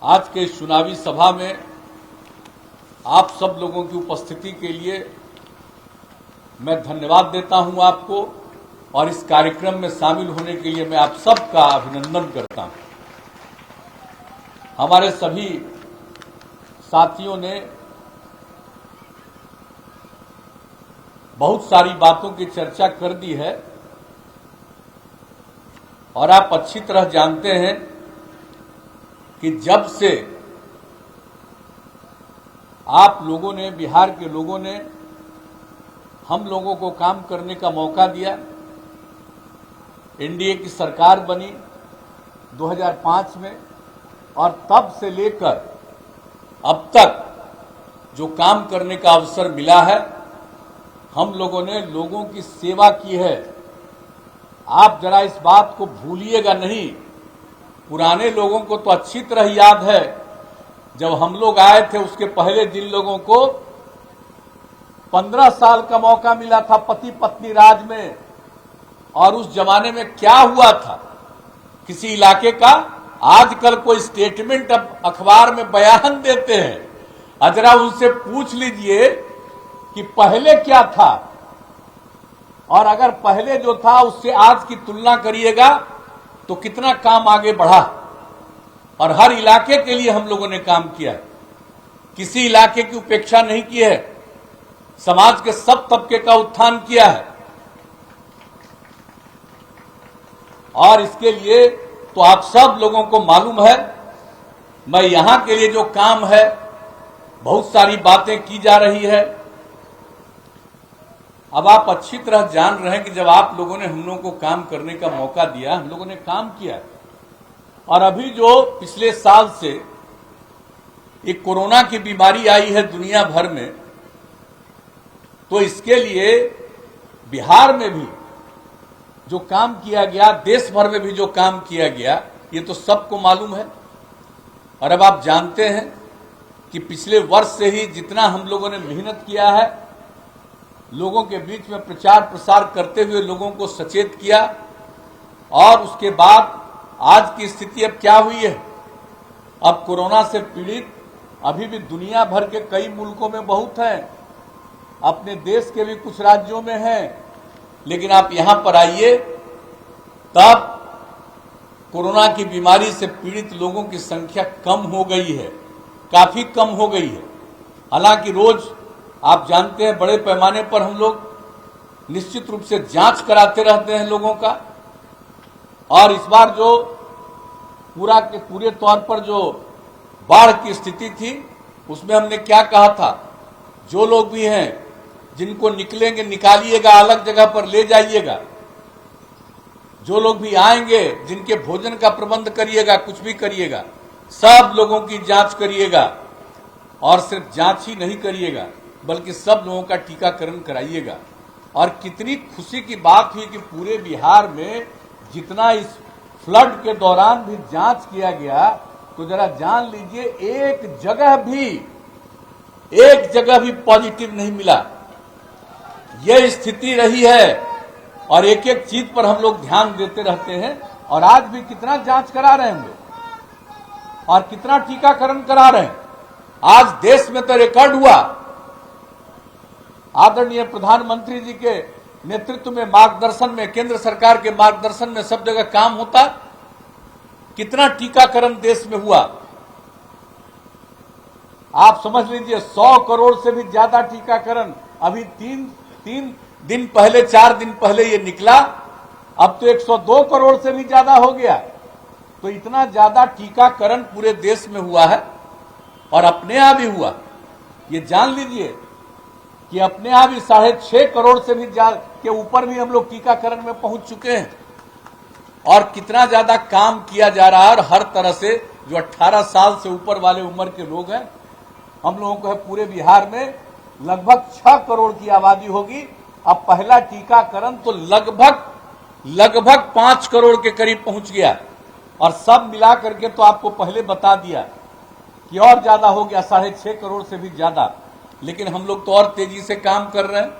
आज के चुनावी सभा में आप सब लोगों की उपस्थिति के लिए मैं धन्यवाद देता हूं आपको और इस कार्यक्रम में शामिल होने के लिए मैं आप सबका अभिनंदन करता हूं। हमारे सभी साथियों ने बहुत सारी बातों की चर्चा कर दी है और आप अच्छी तरह जानते हैं कि जब से आप लोगों ने, बिहार के लोगों ने हम लोगों को काम करने का मौका दिया, एनडीए की सरकार बनी 2005 में और तब से लेकर अब तक जो काम करने का अवसर मिला है, हम लोगों ने लोगों की सेवा की है। आप जरा इस बात को भूलिएगा नहीं। पुराने लोगों को तो अच्छी तरह याद है, जब हम लोग आए थे उसके पहले जिन लोगों को 15 साल का मौका मिला था पति पत्नी राज में, और उस जमाने में क्या हुआ था किसी इलाके का। आजकल कोई स्टेटमेंट अब अखबार में बयान देते हैं, जरा उनसे पूछ लीजिए कि पहले क्या था, और अगर पहले जो था उससे आज की तुलना करिएगा तो कितना काम आगे बढ़ा। और हर इलाके के लिए हम लोगों ने काम किया है, किसी इलाके की उपेक्षा नहीं की है, समाज के सब तबके का उत्थान किया है। और इसके लिए तो आप सब लोगों को मालूम है, मैं यहां के लिए जो काम है, बहुत सारी बातें की जा रही है। अब आप अच्छी तरह जान रहे हैं कि जब आप लोगों ने हम लोगों को काम करने का मौका दिया, हम लोगों ने काम किया। और अभी जो पिछले साल से एक कोरोना की बीमारी आई है दुनिया भर में, तो इसके लिए बिहार में भी जो काम किया गया, देश भर में भी जो काम किया गया, ये तो सबको मालूम है। और अब आप जानते हैं कि पिछले वर्ष से ही जितना हम लोगों ने मेहनत किया है, लोगों के बीच में प्रचार प्रसार करते हुए लोगों को सचेत किया, और उसके बाद आज की स्थिति अब क्या हुई है। अब कोरोना से पीड़ित अभी भी दुनिया भर के कई मुल्कों में बहुत हैं, अपने देश के भी कुछ राज्यों में हैं, लेकिन आप यहां पर आइए, तब कोरोना की बीमारी से पीड़ित लोगों की संख्या कम हो गई है, काफी कम हो गई है। हालांकि रोज आप जानते हैं बड़े पैमाने पर हम लोग निश्चित रूप से जांच कराते रहते हैं लोगों का। और इस बार जो पूरे तौर पर जो बाढ़ की स्थिति थी, उसमें हमने क्या कहा था, जो लोग भी हैं जिनको निकलेंगे निकालिएगा, अलग जगह पर ले जाइएगा। जो लोग भी आएंगे जिनके भोजन का प्रबंध करिएगा, कुछ भी करिएगा, सब लोगों की जांच करिएगा। और सिर्फ जांच ही नहीं करिएगा बल्कि सब लोगों का टीकाकरण कराइएगा। और कितनी खुशी की बात हुई कि पूरे बिहार में जितना इस फ्लड के दौरान भी जांच किया गया, तो जरा जान लीजिए एक जगह भी पॉजिटिव नहीं मिला। यह स्थिति रही है और एक एक चीज पर हम लोग ध्यान देते रहते हैं। और आज भी कितना जांच करा रहे हैं हम लोग और कितना टीकाकरण करा रहे हैं। आज देश में तो रिकॉर्ड हुआ, आदरणीय प्रधानमंत्री जी के नेतृत्व में, मार्गदर्शन में, केंद्र सरकार के मार्गदर्शन में सब जगह काम होता। कितना टीकाकरण देश में हुआ आप समझ लीजिए। 100 करोड़ से भी ज्यादा टीकाकरण अभी तीन दिन पहले, 4 दिन पहले ये निकला, अब तो 102 करोड़ से भी ज्यादा हो गया। तो इतना ज्यादा टीकाकरण पूरे देश में हुआ है और अपने आप ही हुआ। ये जान लीजिए कि अपने आप ही 6.5 करोड़ से भी के ऊपर भी हम लोग टीकाकरण में पहुंच चुके हैं। और कितना ज्यादा काम किया जा रहा है। और हर तरह से जो 18 साल से ऊपर वाले उम्र के लोग हैं, हम लोगों को है पूरे बिहार में लगभग 6 करोड़ की आबादी होगी। अब पहला टीकाकरण तो लगभग 5 करोड़ के करीब पहुंच गया। और सब मिला करके तो आपको पहले बता दिया कि और ज्यादा हो गया, 6.5 करोड़ से भी ज्यादा। लेकिन हम लोग तो और तेजी से काम कर रहे हैं,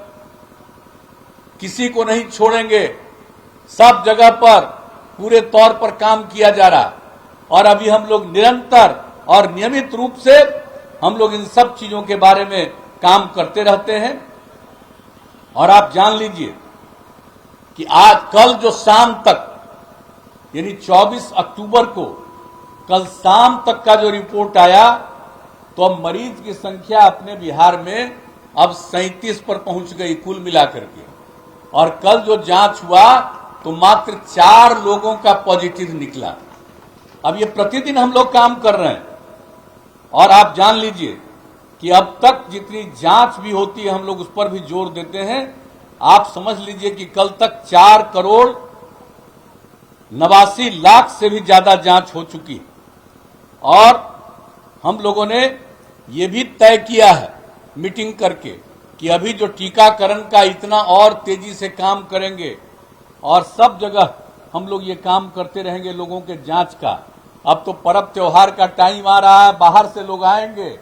किसी को नहीं छोड़ेंगे। सब जगह पर पूरे तौर पर काम किया जा रहा। और अभी हम लोग निरंतर और नियमित रूप से हम लोग इन सब चीजों के बारे में काम करते रहते हैं। और आप जान लीजिए कि आज कल जो शाम तक यानी 24 अक्टूबर को कल शाम तक का जो रिपोर्ट आया तो अब मरीज की संख्या अपने बिहार में अब 37 पर पहुंच गई कुल मिलाकर के। और कल जो जांच हुआ तो मात्र 4 लोगों का पॉजिटिव निकला। अब ये प्रतिदिन हम लोग काम कर रहे हैं और आप जान लीजिए कि अब तक जितनी जांच भी होती है हम लोग उस पर भी जोर देते हैं। आप समझ लीजिए कि कल तक 4,89,00,000 से भी ज्यादा जांच हो चुकी है। और हम लोगों ने ये भी तय किया है मीटिंग करके कि अभी जो टीकाकरण का इतना और तेजी से काम करेंगे और सब जगह हम लोग ये काम करते रहेंगे लोगों के जांच का। अब तो पर्व त्योहार का टाइम आ रहा है, बाहर से लोग आएंगे,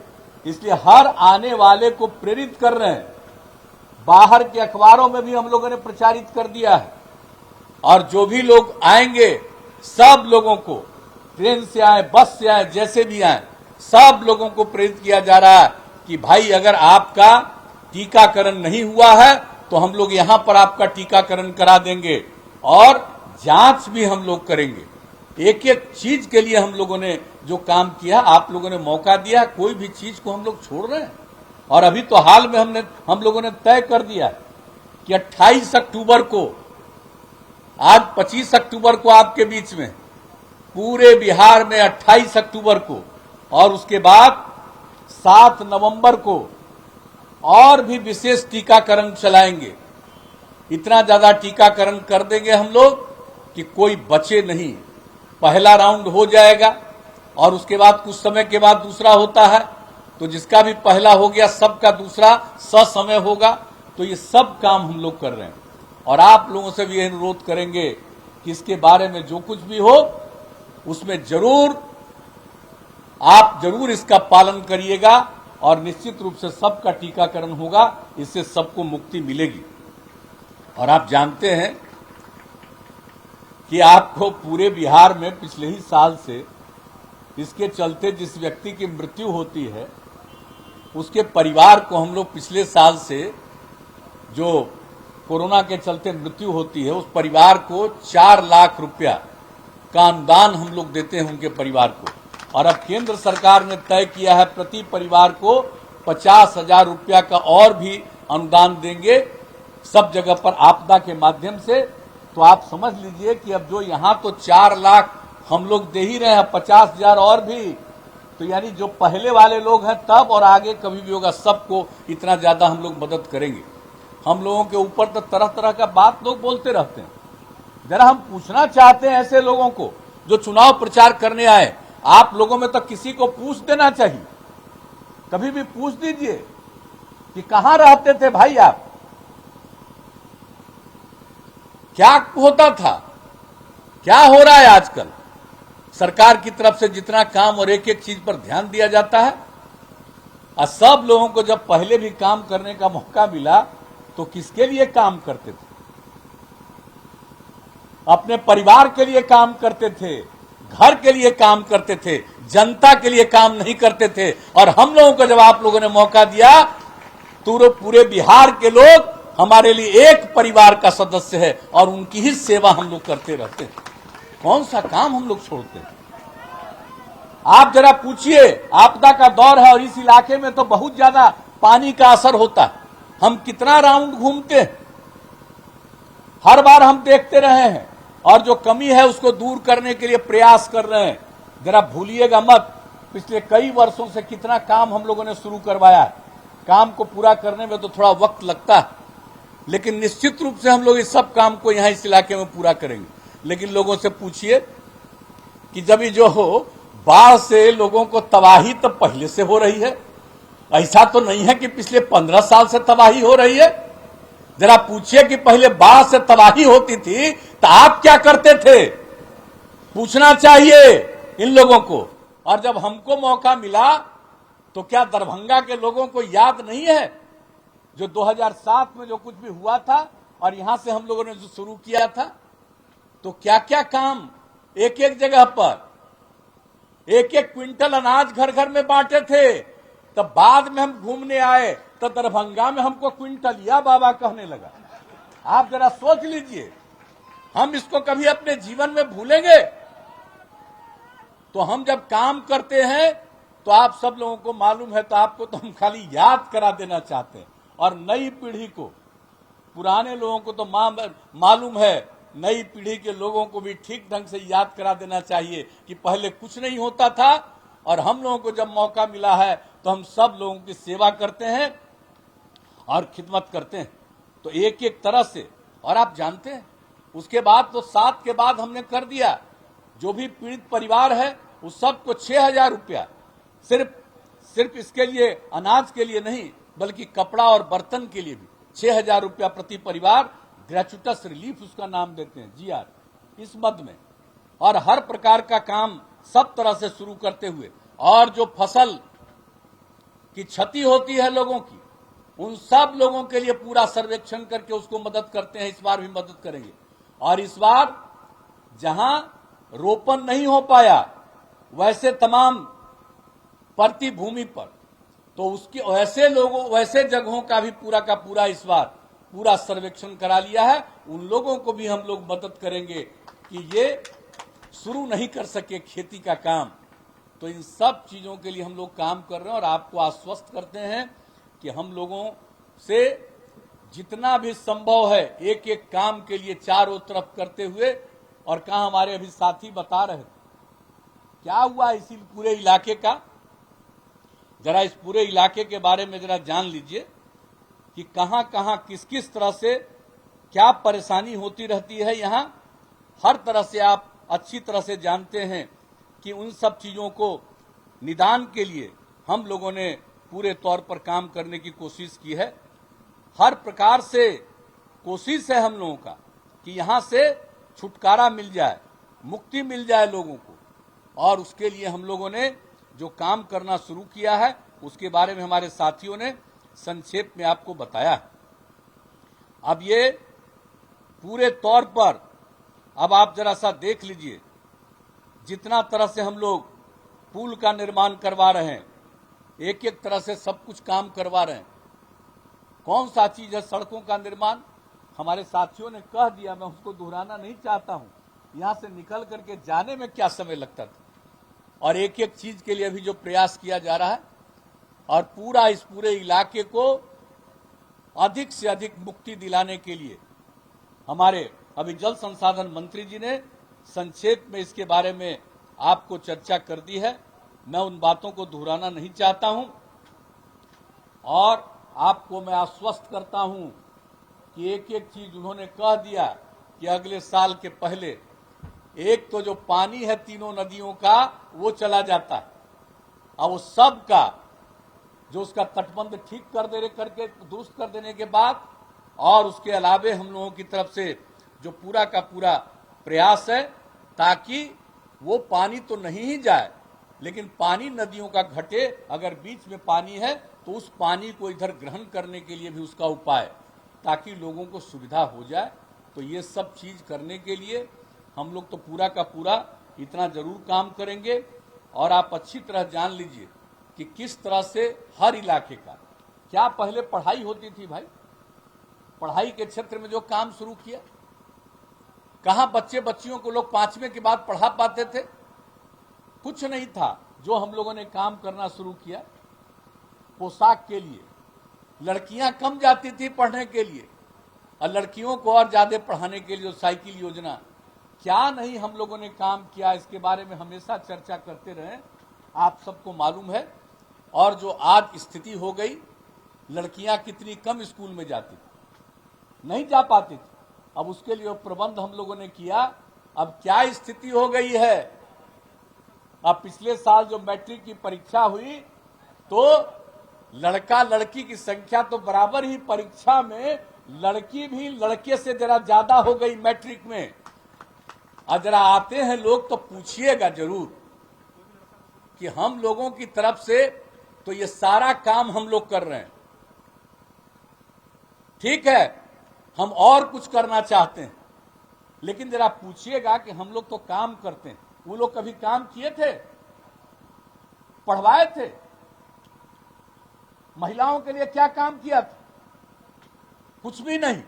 इसलिए हर आने वाले को प्रेरित कर रहे हैं। बाहर के अखबारों में भी हम लोगों ने प्रचारित कर दिया है और जो भी लोग आएंगे सब लोगों को ट्रेन से आए, बस से आए, जैसे भी आए, सब लोगों को प्रेरित किया जा रहा है कि भाई अगर आपका टीकाकरण नहीं हुआ है तो हम लोग यहां पर आपका टीकाकरण करा देंगे और जांच भी हम लोग करेंगे। एक एक चीज के लिए हम लोगों ने जो काम किया, आप लोगों ने मौका दिया, कोई भी चीज को हम लोग छोड़ रहे हैं। और अभी तो हाल में हम लोगों ने तय कर दिया कि 28 अक्टूबर को, आज 25 अक्टूबर को आपके बीच में, पूरे बिहार में 28 अक्टूबर को और उसके बाद 7 नवंबर को और भी विशेष टीकाकरण चलाएंगे। इतना ज्यादा टीकाकरण कर देंगे हम लोग कि कोई बचे नहीं। पहला राउंड हो जाएगा और उसके बाद कुछ समय के बाद दूसरा होता है, तो जिसका भी पहला हो गया सबका दूसरा ससमय होगा। तो ये सब काम हम लोग कर रहे हैं और आप लोगों से भी अनुरोध करेंगे कि इसके बारे में जो कुछ भी हो उसमें आप जरूर इसका पालन करिएगा और निश्चित रूप से सबका टीकाकरण होगा, इससे सबको मुक्ति मिलेगी। और आप जानते हैं कि आपको पूरे बिहार में पिछले ही साल से इसके चलते जिस व्यक्ति की मृत्यु होती है उसके परिवार को हम लोग पिछले साल से, जो कोरोना के चलते मृत्यु होती है, उस परिवार को 4 लाख रुपया का अनुदान हम लोग देते हैं उनके परिवार को। और अब केंद्र सरकार ने तय किया है प्रति परिवार को 50,000 रुपया का और भी अनुदान देंगे सब जगह पर आपदा के माध्यम से। तो आप समझ लीजिए कि अब जो यहां तो 4 लाख हम लोग दे ही रहे हैं, 50,000 और भी, तो यानी जो पहले वाले लोग हैं तब और आगे कभी भी होगा, सबको इतना ज्यादा हम लोग मदद करेंगे। हम लोगों के ऊपर तो तरह तरह का बात लोग बोलते रहते हैं। जरा हम पूछना चाहते हैं ऐसे लोगों को जो चुनाव प्रचार करने आए, आप लोगों में तो किसी को पूछ देना चाहिए, कभी भी पूछ दीजिए कि कहां रहते थे भाई आप, क्या होता था, क्या हो रहा है आजकल। सरकार की तरफ से जितना काम और एक एक चीज पर ध्यान दिया जाता है, और सब लोगों को जब पहले भी काम करने का मौका मिला तो किसके लिए काम करते थे? अपने परिवार के लिए काम करते थे, घर के लिए काम करते थे, जनता के लिए काम नहीं करते थे। और हम लोगों को जब आप लोगों ने मौका दिया तो पूरे बिहार के लोग हमारे लिए एक परिवार का सदस्य है और उनकी ही सेवा हम लोग करते रहते हैं। कौन सा काम हम लोग छोड़ते हैं? आप जरा पूछिए, आपदा का दौर है और इस इलाके में तो बहुत ज्यादा पानी का असर होता है। हम कितना राउंड घूमते हैं, हर बार हम देखते रहे हैं और जो कमी है उसको दूर करने के लिए प्रयास कर रहे हैं। जरा भूलिएगा मत, पिछले कई वर्षों से कितना काम हम लोगों ने शुरू करवाया है। काम को पूरा करने में तो थोड़ा वक्त लगता है, लेकिन निश्चित रूप से हम लोग इस सब काम को यहां इस इलाके में पूरा करेंगे। लेकिन लोगों से पूछिए कि जब ये जो हो बाढ़ से लोगों को तबाही तो पहले से हो रही है, ऐसा तो नहीं है कि पिछले 15 साल से तबाही हो रही है। जरा पूछिए कि पहले बाढ़ से तबाही होती थी तो आप क्या करते थे, पूछना चाहिए इन लोगों को। और जब हमको मौका मिला तो क्या दरभंगा के लोगों को याद नहीं है जो 2007 में जो कुछ भी हुआ था और यहां से हम लोगों ने जो शुरू किया था, तो क्या क्या काम एक एक जगह पर एक एक क्विंटल अनाज घर घर में बांटे थे। तब बाद में हम घूमने आए तो दरभंगा में हमको क्विंटलिया बाबा कहने लगा। आप जरा सोच लीजिए, हम इसको कभी अपने जीवन में भूलेंगे? तो हम जब काम करते हैं तो आप सब लोगों को मालूम है, तो आपको तो हम खाली याद करा देना चाहते हैं, और नई पीढ़ी को, पुराने लोगों को तो मालूम है, नई पीढ़ी के लोगों को भी ठीक ढंग से याद करा देना चाहिए कि पहले कुछ नहीं होता था, और हम लोगों को जब मौका मिला है तो हम सब लोगों की सेवा करते हैं और खिदमत करते हैं। तो एक एक तरह से, और आप जानते हैं उसके बाद तो 7 के बाद हमने कर दिया, जो भी पीड़ित परिवार है उस सबको 6,000 रुपया, सिर्फ इसके लिए, अनाज के लिए नहीं, बल्कि कपड़ा और बर्तन के लिए भी 6,000 रुपया प्रति परिवार, ग्रेचुटस रिलीफ उसका नाम देते हैं, GR, इस मद में। और हर प्रकार का काम सब तरह से शुरू करते हुए, और जो फसल की क्षति होती है लोगों की, उन सब लोगों के लिए पूरा सर्वेक्षण करके उसको मदद करते हैं। इस बार भी मदद करेंगे। और इस बार जहां रोपण नहीं हो पाया वैसे तमाम परती भूमि पर, तो उसके वैसे जगहों का भी पूरा का पूरा इस बार पूरा सर्वेक्षण करा लिया है। उन लोगों को भी हम लोग मदद करेंगे कि ये शुरू नहीं कर सके खेती का काम। तो इन सब चीजों के लिए हम लोग काम कर रहे हैं, और आपको आश्वस्त करते हैं कि हम लोगों से जितना भी संभव है एक एक काम के लिए चारों तरफ करते हुए। और कहा हमारे अभी साथी बता रहे थे क्या हुआ इसी पूरे इलाके का, जरा इस पूरे इलाके के बारे में जरा जान लीजिए कि कहां कहां किस किस तरह से क्या परेशानी होती रहती है। यहां हर तरह से आप अच्छी तरह से जानते हैं कि उन सब चीजों को निदान के लिए हम लोगों ने पूरे तौर पर काम करने की कोशिश की है। हर प्रकार से कोशिश है हम लोगों का कि यहां से छुटकारा मिल जाए, मुक्ति मिल जाए लोगों को, और उसके लिए हम लोगों ने जो काम करना शुरू किया है उसके बारे में हमारे साथियों ने संक्षेप में आपको बताया है। अब ये पूरे तौर पर अब आप जरा सा देख लीजिए, जितना तरह से हम लोग पुल का निर्माण करवा रहे हैं, एक एक तरह से सब कुछ काम करवा रहे हैं। कौन सा चीज है सड़कों का निर्माण, हमारे साथियों ने कह दिया, मैं उसको दोहराना नहीं चाहता हूं। यहां से निकल करके जाने में क्या समय लगता था, और एक एक चीज के लिए अभी जो प्रयास किया जा रहा है, और पूरा इस पूरे इलाके को अधिक से अधिक मुक्ति दिलाने के लिए हमारे अभी जल संसाधन मंत्री जी ने संक्षेप में इसके बारे में आपको चर्चा कर दी है। मैं उन बातों को दोहराना नहीं चाहता हूं, और आपको मैं आश्वस्त करता हूं कि एक एक चीज उन्होंने कह दिया कि अगले साल के पहले एक तो जो पानी है तीनों नदियों का वो चला जाता है, अब वो सब का जो उसका तटबंध ठीक करके दुरुस्त कर देने के बाद, और उसके अलावे हम लोगों की तरफ से जो पूरा का पूरा प्रयास है ताकि वो पानी तो नहीं ही जाए, लेकिन पानी नदियों का घटे, अगर बीच में पानी है तो उस पानी को इधर ग्रहण करने के लिए भी उसका उपाय, ताकि लोगों को सुविधा हो जाए। तो ये सब चीज करने के लिए हम लोग तो पूरा का पूरा इतना जरूर काम करेंगे। और आप अच्छी तरह जान लीजिए कि किस तरह से हर इलाके का, क्या पहले पढ़ाई होती थी भाई, पढ़ाई के क्षेत्र में जो काम शुरू किया, कहां बच्चे बच्चियों को लोग 5वें के बाद पढ़ा पाते थे, कुछ नहीं था। जो हम लोगों ने काम करना शुरू किया, पोशाक के लिए लड़कियां कम जाती थी पढ़ने के लिए, और लड़कियों को और ज्यादा पढ़ाने के लिए साइकिल योजना, क्या नहीं हम लोगों ने काम किया, इसके बारे में हमेशा चर्चा करते रहे, आप सबको मालूम है। और जो आज स्थिति हो गई, लड़कियां कितनी कम स्कूल में जाती थी, नहीं जा पाती थी, अब उसके लिए प्रबंध हम लोगों ने किया। अब क्या स्थिति हो गई है, अब पिछले साल जो मैट्रिक की परीक्षा हुई तो लड़का लड़की की संख्या तो बराबर ही, परीक्षा में लड़की भी लड़के से जरा ज्यादा हो गई मैट्रिक में। और जरा आते हैं लोग तो पूछिएगा जरूर कि हम लोगों की तरफ से तो ये सारा काम हम लोग कर रहे हैं, ठीक है, हम और कुछ करना चाहते हैं, लेकिन जरा पूछिएगा कि हम लोग तो काम करते हैं, वो लोग कभी काम किए थे? पढ़वाए थे? महिलाओं के लिए क्या काम किया था? कुछ भी नहीं।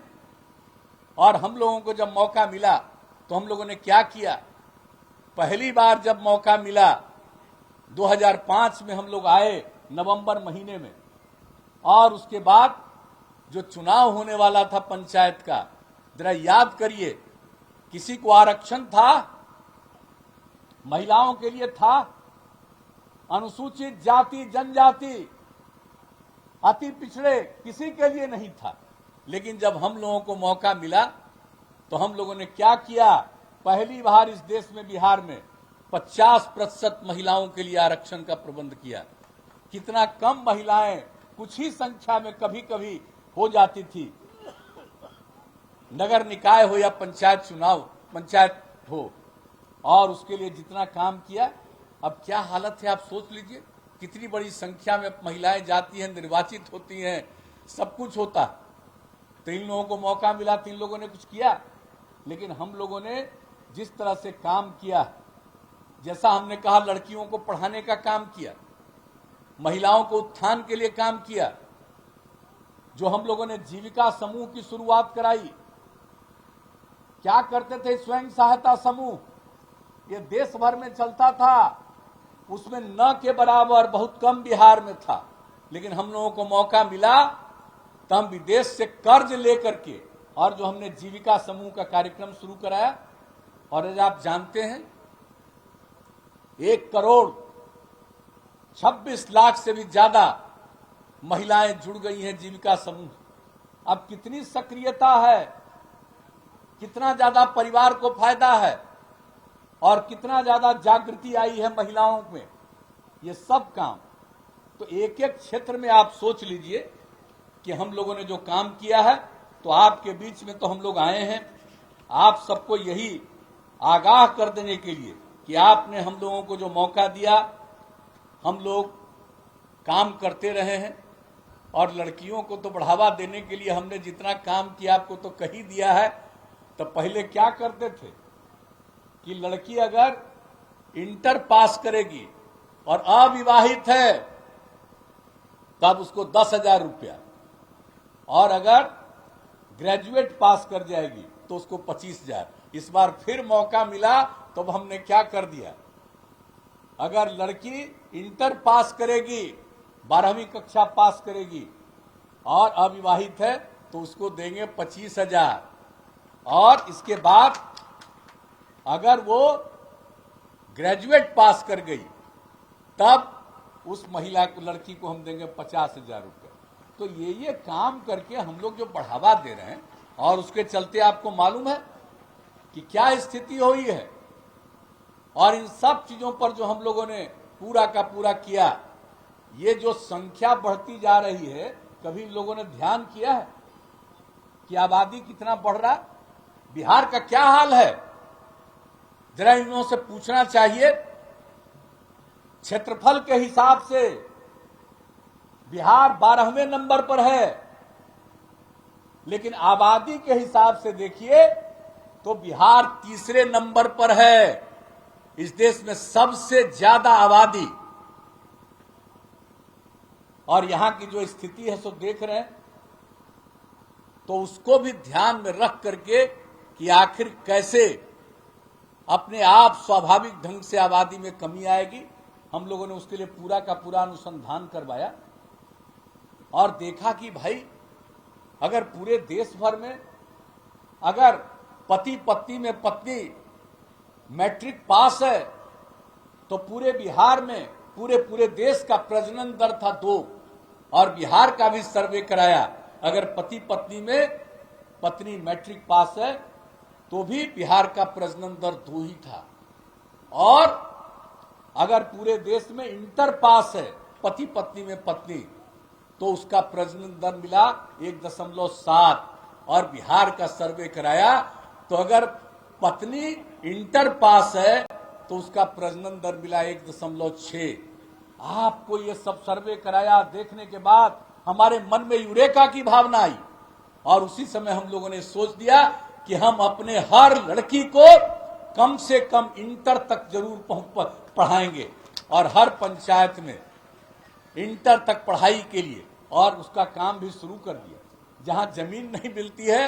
और हम लोगों को जब मौका मिला तो हम लोगों ने क्या किया? पहली बार जब मौका मिला 2005 में हम लोग आए नवंबर महीने में, और उसके बाद जो चुनाव होने वाला था पंचायत का, जरा याद करिए, किसी को आरक्षण था? महिलाओं के लिए था? अनुसूचित जाति जनजाति अति पिछड़े किसी के लिए नहीं था। लेकिन जब हम लोगों को मौका मिला तो हम लोगों ने क्या किया? पहली बार इस देश में, बिहार में 50% महिलाओं के लिए आरक्षण का प्रबंध किया। कितना कम महिलाएं कुछ ही संख्या में कभी कभी हो जाती थी, नगर निकाय हो या पंचायत चुनाव, पंचायत हो, और उसके लिए जितना काम किया। अब क्या हालत है आप सोच लीजिए, कितनी बड़ी संख्या में महिलाएं जाती हैं, निर्वाचित होती हैं, सब कुछ होता। तो इन लोगों को मौका मिला, तो इन लोगों ने कुछ किया। लेकिन हम लोगों ने जिस तरह से काम किया, जैसा हमने कहा, लड़कियों को पढ़ाने का काम किया, महिलाओं को उत्थान के लिए काम किया, जो हम लोगों ने जीविका समूह की शुरुआत कराई। क्या करते थे स्वयं सहायता समूह? ये देश भर में चलता था, उसमें न के बराबर बहुत कम बिहार में था। लेकिन हम लोगों को मौका मिला तो हम विदेश से कर्ज लेकर के, और जो हमने जीविका समूह का कार्यक्रम शुरू कराया। और आज आप जानते हैं 1,26,00,000 से भी ज्यादा महिलाएं जुड़ गई हैं जीविका समूह। अब कितनी सक्रियता है, कितना ज्यादा परिवार को फायदा है, और कितना ज्यादा जागृति आई है महिलाओं में। ये सब काम तो एक एक क्षेत्र में आप सोच लीजिए कि हम लोगों ने जो काम किया है। तो आपके बीच में तो हम लोग आए हैं आप सबको यही आगाह कर देने के लिए कि आपने हम लोगों को जो मौका दिया, हम लोग काम करते रहे हैं। और लड़कियों को तो बढ़ावा देने के लिए हमने जितना काम किया आपको तो कही दिया है। तो पहले क्या करते थे कि लड़की अगर इंटर पास करेगी और अविवाहित है तब उसको 10,000 रुपया, और अगर ग्रेजुएट पास कर जाएगी तो उसको 25,000। इस बार फिर मौका मिला तो हमने क्या कर दिया, अगर लड़की इंटर पास करेगी, 12वीं कक्षा पास करेगी और अविवाहित है तो उसको देंगे 25,000। और इसके बाद अगर वो ग्रेजुएट पास कर गई तब उस महिला को, लड़की को हम देंगे 50,000 रुपये। तो ये काम करके हम लोग जो बढ़ावा दे रहे हैं, और उसके चलते आपको मालूम है कि क्या स्थिति हुई है। और इन सब चीजों पर जो हम लोगों ने पूरा का पूरा किया, ये जो संख्या बढ़ती जा रही है, कभी लोगों ने ध्यान किया है कि आबादी कितना बढ़ रहा है? बिहार का क्या हाल है, जरा इन लोगों से पूछना चाहिए। क्षेत्रफल के हिसाब से बिहार 12वें नंबर पर है, लेकिन आबादी के हिसाब से देखिए तो बिहार तीसरे नंबर पर है। इस देश में सबसे ज्यादा आबादी, और यहां की जो स्थिति है सो देख रहे हैं। तो उसको भी ध्यान में रख करके कि आखिर कैसे अपने आप स्वाभाविक ढंग से आबादी में कमी आएगी, हम लोगों ने उसके लिए पूरा का पूरा अनुसंधान करवाया और देखा कि भाई अगर पूरे देश भर में अगर पति पत्नी में पत्नी मैट्रिक पास है तो पूरे बिहार में पूरे देश का प्रजनन दर था 2, और बिहार का भी सर्वे कराया, अगर पति पत्नी में पत्नी मैट्रिक पास है तो भी बिहार का प्रजनन दर 2 ही था। और अगर पूरे देश में इंटर पास है पति पत्नी में पत्नी तो उसका प्रजनन दर मिला 1.7, और बिहार का सर्वे कराया तो अगर पत्नी इंटर पास है तो उसका प्रजनन दर मिला 1.6। आपको ये सब सर्वे कराया, देखने के बाद हमारे मन में यूरेका की भावना आई, और उसी समय हम लोगों ने सोच दिया कि हम अपने हर लड़की को कम से कम इंटर तक जरूर पढ़ाएंगे। और हर पंचायत में इंटर तक पढ़ाई के लिए और उसका काम भी शुरू कर दिया। जहां जमीन नहीं मिलती है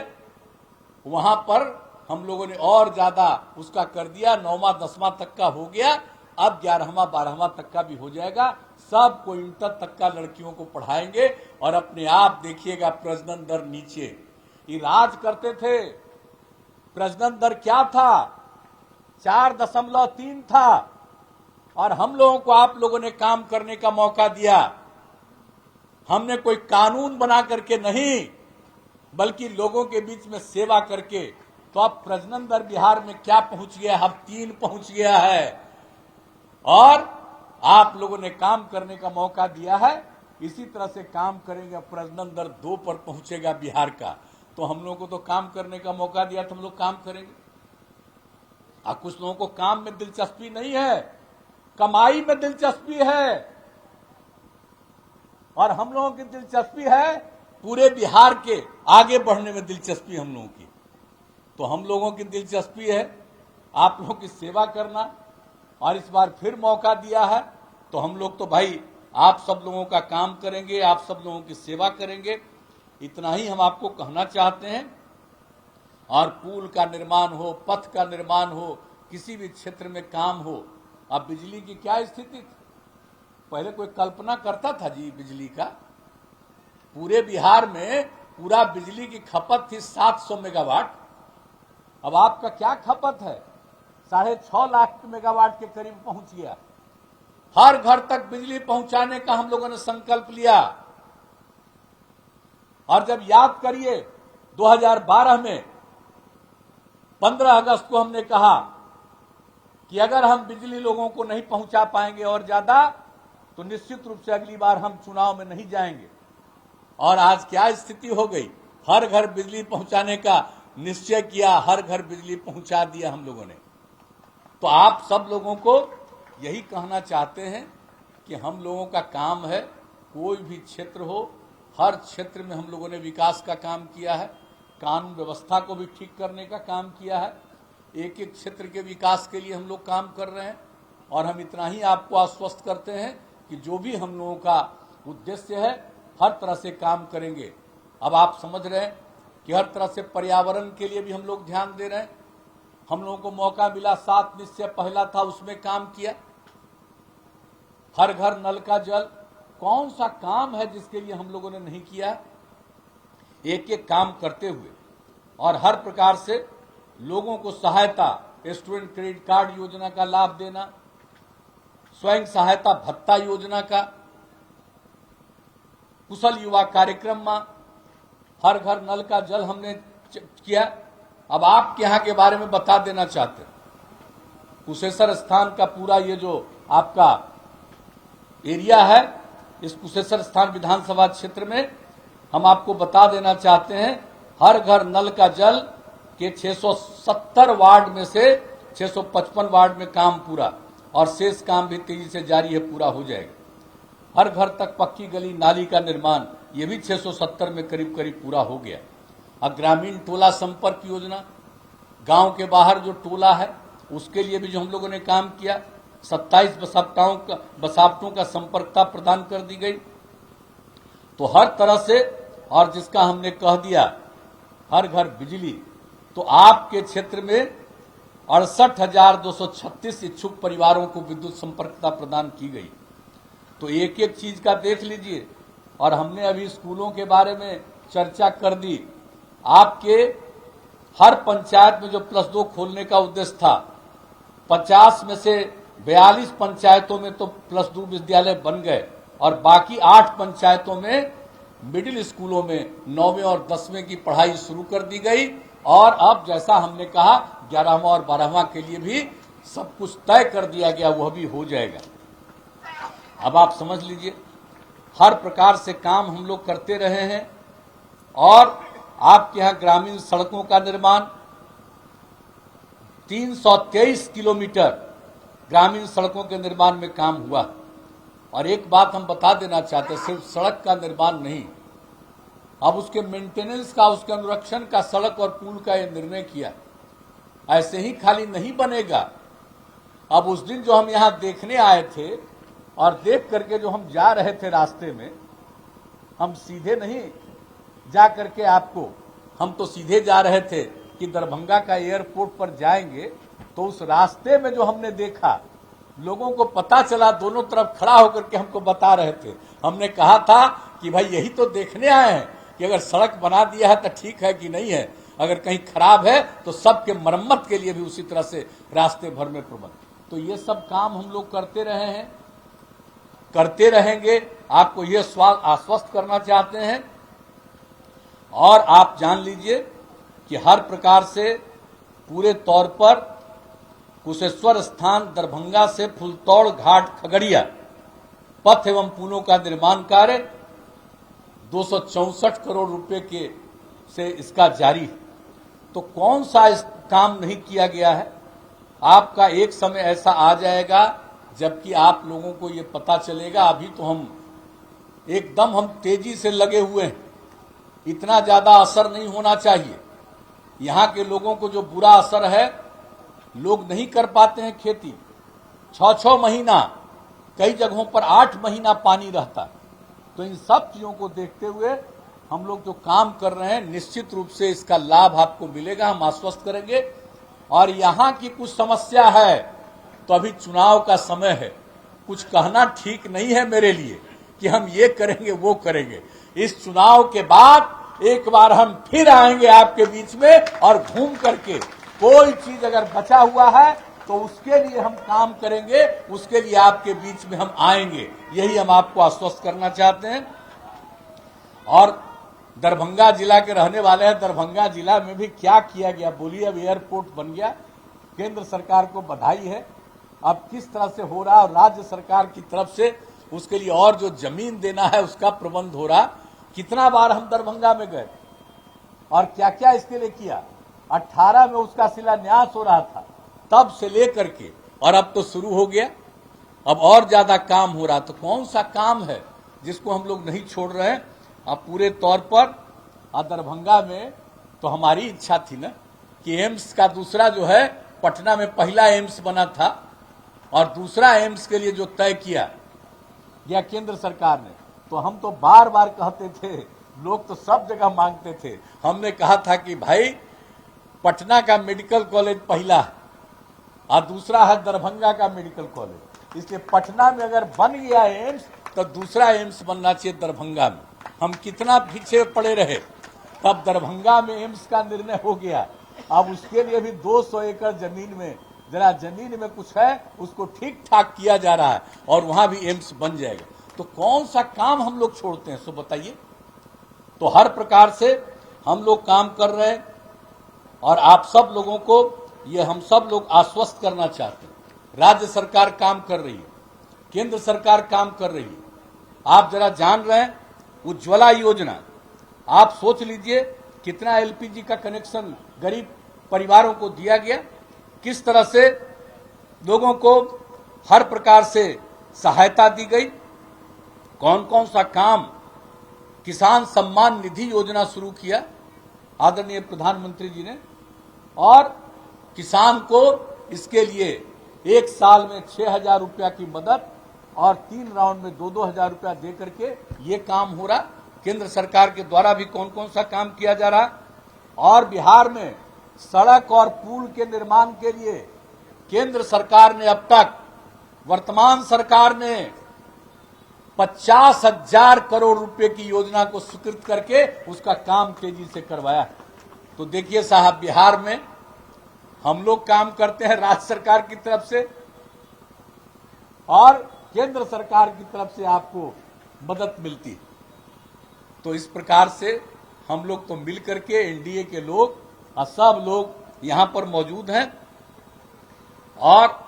वहां पर हम लोगों ने और ज्यादा उसका कर दिया। 9वां 10वां तक का हो गया, अब 11वां 12वां तक का भी हो जाएगा। सबको इंटर तक का लड़कियों को पढ़ाएंगे और अपने आप देखिएगा प्रजनन दर नीचे। ये राज करते थे, प्रजनन दर क्या था? 4.3 था और हम लोगों को आप लोगों ने काम करने का मौका दिया। हमने कोई कानून बना करके नहीं, बल्कि लोगों के बीच में सेवा करके। तो अब प्रजनन दर बिहार में क्या पहुंच गया? अब 3 पहुंच गया है और आप लोगों ने काम करने का मौका दिया है। इसी तरह से काम करेंगे, प्रजनन दर 2 पर पहुंचेगा बिहार का। तो हम लोगों को तो काम करने का मौका दिया तो हम लोग काम करेंगे। अब कुछ लोगों को काम में दिलचस्पी नहीं है, कमाई में दिलचस्पी है, और हम लोगों की दिलचस्पी है पूरे बिहार के आगे बढ़ने में दिलचस्पी हम लोगों की। तो हम लोगों की दिलचस्पी है आप लोगों की सेवा करना, और इस बार फिर मौका दिया है तो हम लोग तो भाई आप सब लोगों का काम करेंगे, आप सब लोगों की सेवा करेंगे। इतना ही हम आपको कहना चाहते हैं। और पुल का निर्माण हो, पथ का निर्माण हो, किसी भी क्षेत्र में काम हो। अब बिजली की क्या स्थिति थी? पहले कोई कल्पना करता था जी बिजली का? पूरे बिहार में पूरा बिजली की खपत थी 700 मेगावाट। अब आपका क्या खपत है? 6.5 लाख मेगावाट के करीब पहुंच गया। हर घर तक बिजली पहुंचाने का हम लोगों ने संकल्प लिया। और जब याद करिए 2012 में 15 अगस्त को हमने कहा कि अगर हम बिजली लोगों को नहीं पहुंचा पाएंगे और ज्यादा, तो निश्चित रूप से अगली बार हम चुनाव में नहीं जाएंगे। और आज क्या स्थिति हो गई? हर घर बिजली पहुंचाने का निश्चय किया, हर घर बिजली पहुंचा दिया हम लोगों ने। तो आप सब लोगों को यही कहना चाहते हैं कि हम लोगों का काम है, कोई भी क्षेत्र हो, हर क्षेत्र में हम लोगों ने विकास का काम किया है, कानून व्यवस्था को भी ठीक करने का काम किया है। एक एक क्षेत्र के विकास के लिए हम लोग काम कर रहे हैं। और हम इतना ही आपको आश्वस्त करते हैं कि जो भी हम लोगों का उद्देश्य है, हर तरह से काम करेंगे। अब आप समझ रहे हैं कि हर तरह से पर्यावरण के लिए भी हम लोग ध्यान दे रहे हैं। हम लोगों को मौका मिला, 7 निश्चय पहला था, उसमें काम किया। हर घर नल का जल, कौन सा काम है जिसके लिए हम लोगों ने नहीं किया? एक एक काम करते हुए और हर प्रकार से लोगों को सहायता, स्टूडेंट क्रेडिट कार्ड योजना का लाभ देना, स्वयं सहायता भत्ता योजना का, कुशल युवा कार्यक्रम में हर घर नल का जल हमने किया। अब आपके यहाँ के बारे में बता देना चाहते हैं। कुशेश्वर स्थान का पूरा ये जो आपका एरिया है, इस कुशेश्वर स्थान विधानसभा क्षेत्र में हम आपको बता देना चाहते हैं, हर घर नल का जल के 670 वार्ड में से 655 वार्ड में काम पूरा, और शेष काम भी तेजी से जारी है, पूरा हो जाएगा। हर घर तक पक्की गली नाली का निर्माण, ये भी 670 में करीब करीब पूरा हो गया। अब ग्रामीण टोला संपर्क योजना, गांव के बाहर जो टोला है उसके लिए भी जो हम लोगों ने काम किया, 27 बसावटों का संपर्कता प्रदान कर दी गई। तो हर तरह से, और जिसका हमने कह दिया हर घर बिजली, तो आपके क्षेत्र में 68,236 इच्छुक परिवारों को विद्युत संपर्कता प्रदान की गई। तो एक एक चीज का देख लीजिए। और हमने अभी स्कूलों के बारे में चर्चा कर दी। आपके हर पंचायत में जो +2 खोलने का उद्देश्य था, 50 में से 42 पंचायतों में तो +2 विद्यालय बन गए, और बाकी 8 पंचायतों में मिडिल स्कूलों में 9वें और 10वें की पढ़ाई शुरू कर दी गई। और अब जैसा हमने कहा 11वां और 12वां के लिए भी सब कुछ तय कर दिया गया, वह भी हो जाएगा। अब आप समझ लीजिए, हर प्रकार से काम हम लोग करते रहे हैं। और आपके यहाँ ग्रामीण सड़कों का निर्माण, 323 किलोमीटर ग्रामीण सड़कों के निर्माण में काम हुआ। और एक बात हम बता देना चाहते हैं, सिर्फ सड़क का निर्माण नहीं, अब उसके मेंटेनेंस का, उसके अनुरक्षण का, सड़क और पुल का ये निर्णय किया। ऐसे ही खाली नहीं बनेगा। अब उस दिन जो हम यहाँ देखने आए थे और देख करके जो हम जा रहे थे रास्ते में, हम सीधे नहीं जा करके आपको, हम तो सीधे जा रहे थे कि दरभंगा का एयरपोर्ट पर जाएंगे, तो उस रास्ते में जो हमने देखा, लोगों को पता चला, दोनों तरफ खड़ा होकर के हमको बता रहे थे। हमने कहा था कि भाई यही तो देखने आए हैं कि अगर सड़क बना दिया है तो ठीक है कि नहीं है, अगर कहीं खराब है तो सबके मरम्मत के लिए भी उसी तरह से रास्ते भर में प्रबंध। तो ये सब काम हम लोग करते रहे हैं, करते रहेंगे। आपको ये आश्वस्त करना चाहते हैं। और आप जान लीजिए कि हर प्रकार से पूरे तौर पर कुशेश्वर स्थान दरभंगा से फुलतौड़ घाट खगड़िया पथ एवं पुलों का निर्माण कार्य 264 करोड़ रुपए के से इसका जारी। तो कौन सा इस काम नहीं किया गया है? आपका एक समय ऐसा आ जाएगा जबकि आप लोगों को ये पता चलेगा। अभी तो हम एकदम तेजी से लगे हुए हैं, इतना ज्यादा असर नहीं होना चाहिए। यहाँ के लोगों को जो बुरा असर है, लोग नहीं कर पाते हैं खेती, 6-6 महीना, कई जगहों पर 8 महीना पानी रहता है। तो इन सब चीजों को देखते हुए हम लोग जो काम कर रहे हैं, निश्चित रूप से इसका लाभ आपको मिलेगा, हम आश्वस्त करेंगे। और यहाँ की कुछ समस्या है तो अभी चुनाव का समय है, कुछ कहना ठीक नहीं है मेरे लिए कि हम ये करेंगे वो करेंगे। इस चुनाव के बाद एक बार हम फिर आएंगे आपके बीच में और घूम करके कोई चीज अगर बचा हुआ है तो उसके लिए हम काम करेंगे, उसके लिए आपके बीच में हम आएंगे। यही हम आपको आश्वस्त करना चाहते हैं। और दरभंगा जिला के रहने वाले हैं, दरभंगा जिला में भी क्या किया गया बोलिए। अब एयरपोर्ट बन गया, केंद्र सरकार को बधाई है। अब किस तरह से हो रहा है और राज्य सरकार की तरफ से उसके लिए और जो जमीन देना है उसका प्रबंध हो रहा। कितना बार हम दरभंगा में गए और क्या क्या इसके लिए किया। 18 में उसका शिलान्यास हो रहा था, तब से लेकर के, और अब तो शुरू हो गया, अब और ज्यादा काम हो रहा। तो कौन सा काम है जिसको हम लोग नहीं छोड़ रहे हैं? अब पूरे तौर पर दरभंगा में तो हमारी इच्छा थी ना कि एम्स का दूसरा जो है, पटना में पहला एम्स बना था और दूसरा एम्स के लिए जो तय किया गया केंद्र सरकार ने, तो हम तो बार बार कहते थे, लोग तो सब जगह मांगते थे। हमने कहा था कि भाई पटना का मेडिकल कॉलेज पहला है और दूसरा है दरभंगा का मेडिकल कॉलेज, इसलिए पटना में अगर बन गया एम्स तो दूसरा एम्स बनना चाहिए दरभंगा में। हम कितना पीछे पड़े रहे, तब दरभंगा में एम्स का निर्णय हो गया। अब उसके लिए भी 200 एकड़ जमीन में, जरा जमीन में कुछ है उसको ठीक ठाक किया जा रहा है और वहां भी एम्स बन जाएगा। तो कौन सा काम हम लोग छोड़ते हैं, सो बताइए। तो हर प्रकार से हम लोग काम कर रहे हैं और आप सब लोगों को ये हम सब लोग आश्वस्त करना चाहते हैं। राज्य सरकार काम कर रही है, केंद्र सरकार काम कर रही है। आप जरा जान रहे हैं, उज्ज्वला योजना, आप सोच लीजिए कितना एलपीजी का कनेक्शन गरीब परिवारों को दिया गया, किस तरह से लोगों को हर प्रकार से सहायता दी गई। कौन कौन सा काम, किसान सम्मान निधि योजना शुरू किया आदरणीय प्रधानमंत्री जी ने, और किसान को इसके लिए एक साल में 6,000 रुपया की मदद और 3 राउंड में 2-2 हजार रुपया दे करके ये काम हो रहा। केंद्र सरकार के द्वारा भी कौन कौन सा काम किया जा रहा। और बिहार में सड़क और पुल के निर्माण के लिए केंद्र सरकार ने अब तक, वर्तमान सरकार ने 50,000 करोड़ रुपए की योजना को स्वीकृत करके उसका काम तेजी से करवाया। तो देखिए साहब, बिहार में हम लोग काम करते हैं राज्य सरकार की तरफ से और केंद्र सरकार की तरफ से आपको मदद मिलती है। तो इस प्रकार से हम लोग तो मिल करके, एनडीए के लोग और सब लोग यहां पर मौजूद हैं और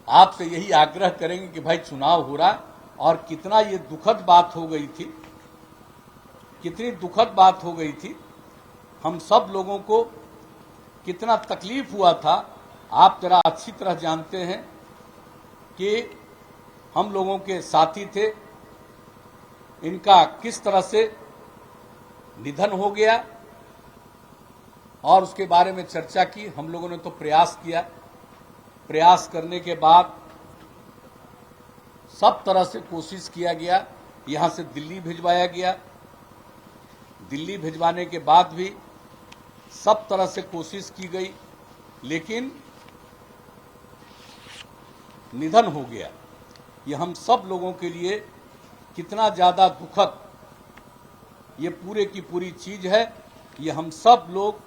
आपसे यही आग्रह करेंगे कि भाई चुनाव हो रहा और कितना ये दुखद बात हो गई थी, कितनी दुखद बात हो गई थी। हम सब लोगों को कितना तकलीफ हुआ था, आप जरा अच्छी तरह जानते हैं कि हम लोगों के साथी थे, इनका किस तरह से निधन हो गया और उसके बारे में चर्चा की। हम लोगों ने तो प्रयास किया, प्रयास करने के बाद सब तरह से कोशिश किया गया, यहां से दिल्ली भिजवाया गया। दिल्ली भिजवाने के बाद भी सब तरह से कोशिश की गई, लेकिन निधन हो गया। ये हम सब लोगों के लिए कितना ज्यादा दुखद ये पूरे की पूरी चीज है। ये हम सब लोग,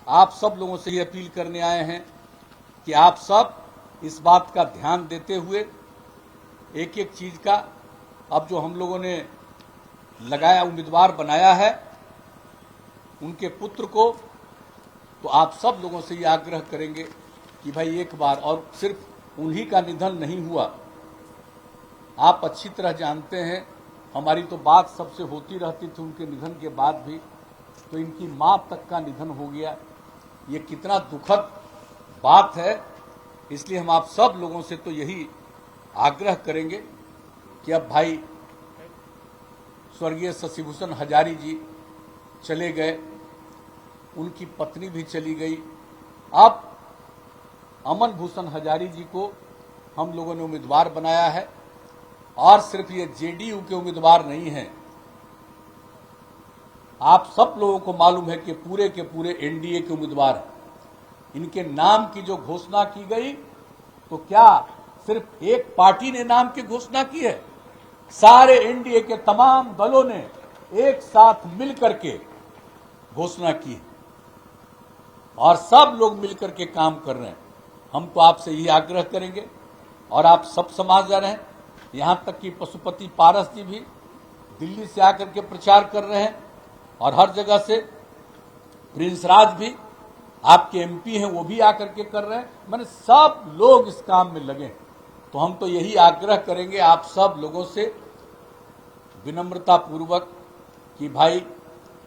आप सब लोगों से ये अपील करने आए हैं कि आप सब इस बात का ध्यान देते हुए एक एक चीज का, अब जो हम लोगों ने लगाया, उम्मीदवार बनाया है उनके पुत्र को, तो आप सब लोगों से ये आग्रह करेंगे कि भाई एक बार, और सिर्फ उन्हीं का निधन नहीं हुआ, आप अच्छी तरह जानते हैं, हमारी तो बात सबसे होती रहती थी उनके निधन के बाद भी, तो इनकी मां तक का निधन हो गया। ये कितना दुखद बात है। इसलिए हम आप सब लोगों से तो यही आग्रह करेंगे कि अब भाई स्वर्गीय शशिभूषण हजारी जी चले गए, उनकी पत्नी भी चली गई। अब अमन भूषण हजारी जी को हम लोगों ने उम्मीदवार बनाया है, और सिर्फ ये जेडीयू के उम्मीदवार नहीं हैं, आप सब लोगों को मालूम है कि पूरे के पूरे एनडीए के उम्मीदवार हैं। इनके नाम की जो घोषणा की गई, तो क्या सिर्फ एक पार्टी ने नाम की घोषणा की है? सारे एनडीए के तमाम दलों ने एक साथ मिलकर के घोषणा की है, और सब लोग मिलकर के काम कर रहे हैं। हम तो आपसे यही आग्रह करेंगे, और आप सब समझदार हैं, यहां तक कि पशुपति पारस जी भी दिल्ली से आकर के प्रचार कर रहे हैं, और हर जगह से प्रिंस राज भी, आपके एमपी हैं, वो भी आकर के कर रहे हैं। मैंने सब लोग इस काम में लगे। तो हम तो यही आग्रह करेंगे आप सब लोगों से विनम्रता पूर्वक कि भाई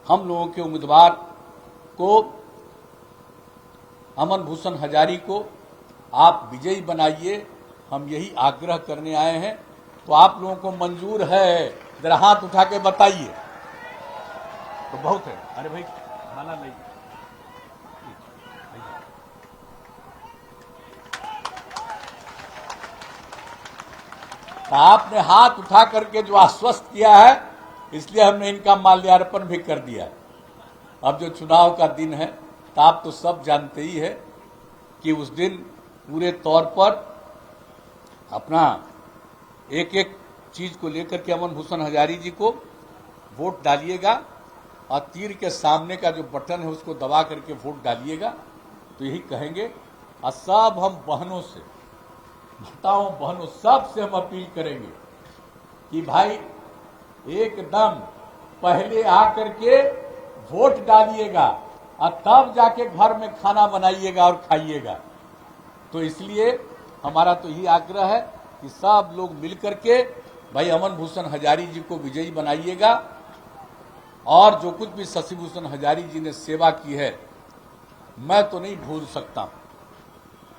हम लोगों के उम्मीदवार को, अमन भूषण हजारी को आप विजयी बनाइए। हम यही आग्रह करने आए हैं। तो आप लोगों को मंजूर है? जरा हाथ उठा के बताइए। तो बहुत है। अरे भाई माला नहीं, आपने हाथ उठा करके जो आश्वस्त किया है, इसलिए हमने इनका माल्यार्पण भी कर दिया है। अब जो चुनाव का दिन है, तो आप तो सब जानते ही है कि उस दिन पूरे तौर पर अपना एक एक चीज को लेकर के अमन भूषण हजारी जी को वोट डालिएगा, और तीर के सामने का जो बटन है उसको दबा करके वोट डालिएगा। तो यही कहेंगे। और सब हम बहनों से, माताओं बहनों सब से हम अपील करेंगे कि भाई एकदम पहले आकर के वोट डालिएगा, और तब जाके घर में खाना बनाइएगा और खाइएगा। तो इसलिए हमारा तो यही आग्रह है कि सब लोग मिलकर के भाई अमन भूषण हजारी जी को विजयी बनाइएगा। और जो कुछ भी शशिभूषण हजारी जी ने सेवा की है, मैं तो नहीं भूल सकता।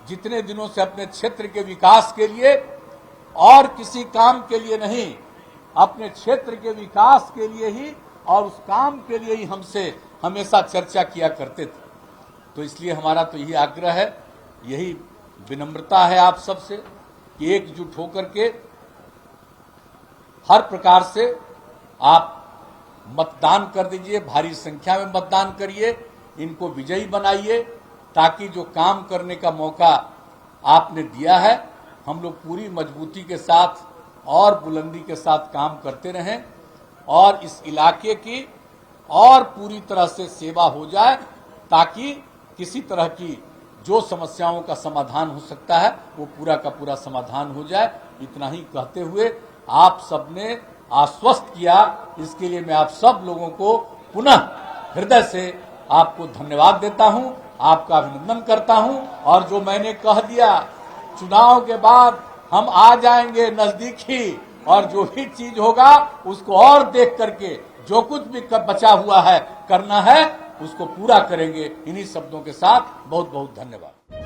जितने दिनों से अपने क्षेत्र के विकास के लिए, और किसी काम के लिए नहीं, अपने क्षेत्र के विकास के लिए ही और उस काम के लिए ही हमसे हमेशा चर्चा किया करते थे। तो इसलिए हमारा तो यही आग्रह है, यही विनम्रता है आप सबसे कि एकजुट होकर के हर प्रकार से आप मतदान कर दीजिए, भारी संख्या में मतदान करिए, इनको विजयी बनाइए, ताकि जो काम करने का मौका आपने दिया है, हम लोग पूरी मजबूती के साथ और बुलंदी के साथ काम करते रहें, और इस इलाके की और पूरी तरह से सेवा हो जाए, ताकि किसी तरह की जो समस्याओं का समाधान हो सकता है वो पूरा का पूरा समाधान हो जाए। इतना ही कहते हुए आप सबने आश्वस्त किया, इसके लिए मैं आप सब लोगों को पुनः हृदय से आपको धन्यवाद देता हूं, आपका अभिनंदन करता हूं। और जो मैंने कह दिया, चुनाव के बाद हम आ जाएंगे नजदीक ही, और जो भी चीज होगा उसको और देख करके जो कुछ भी बचा हुआ है करना है उसको पूरा करेंगे। इन्हीं शब्दों के साथ बहुत बहुत धन्यवाद।